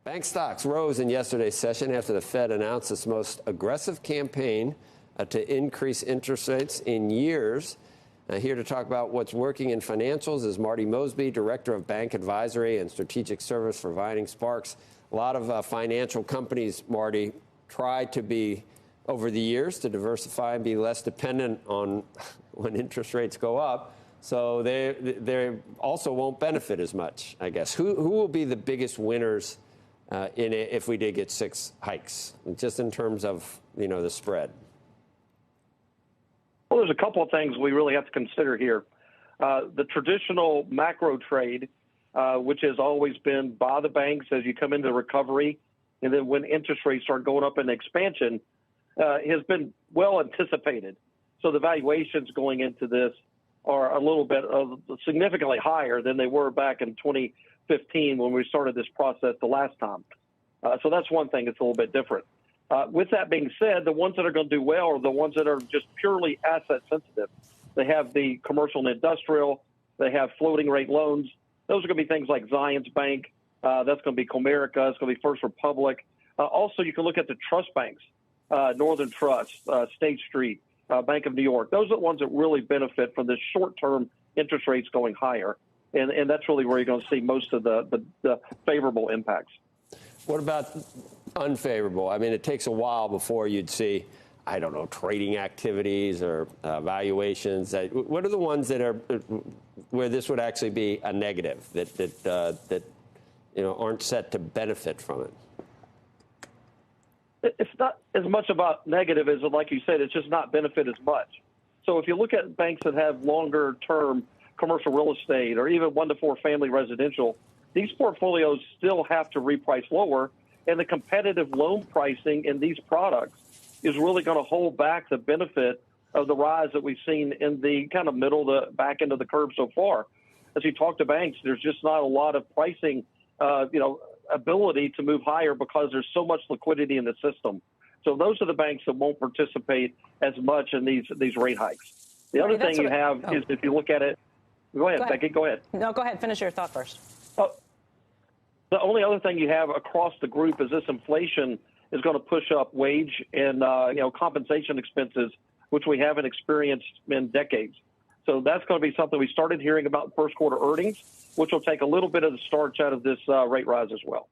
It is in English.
Bank stocks rose in yesterday's session after the Fed announced its most aggressive campaign to increase interest rates in years. Here to talk about what's working in financials is Marty Mosby, Director of Bank Advisory and Strategic Service for Vining Sparks. A lot of financial companies, Marty, try to be, over the years, to diversify and be less dependent on when interest rates go up. So they also won't benefit as much, I guess. Who will be the biggest winners in it if we did get 6 hikes, just in terms of, the spread? Well, there's a couple of things we really have to consider here. The traditional macro trade, which has always been by the banks as you come into recovery, and then when interest rates start going up in expansion, has been well anticipated. So the valuations going into this are a little bit significantly higher than they were back in 2015 when we started this process the last time. So that's one thing that's a little bit different. With that being said, the ones that are going to do well are the ones that are just purely asset sensitive. They have the commercial and industrial. They have floating rate loans. Those are going to be things like Zions Bank. That's going to be Comerica. It's going to be First Republic. Also, you can look at the trust banks, Northern Trust, State Street, Bank of New York. Those are the ones that really benefit from the short-term interest rates going higher. And that's really where you're going to see most of the favorable impacts. What about unfavorable? I mean, it takes a while before you'd see, I don't know, trading activities or valuations. What are the ones that are where this would actually be a negative that aren't set to benefit from it? It's not as much about negative as, like you said, it's just not benefit as much. So if you look at banks that have longer-term commercial real estate or even 1 to 4 family residential, these portfolios still have to reprice lower, and the competitive loan pricing in these products is really going to hold back the benefit of the rise that we've seen in the kind of middle to back end of the curve so far. As you talk to banks, there's just not a lot of pricing, ability to move higher because there's so much liquidity in the system. So those are the banks that won't participate as much in these rate hikes. The other thing you have is, if you look at it, go ahead, Becky, go ahead. No, go ahead. Finish your thought first. The only other thing you have across the group is this inflation is going to push up wage and compensation expenses, which we haven't experienced in decades. So that's going to be something we started hearing about in first quarter earnings, which will take a little bit of the starch out of this rate rise as well.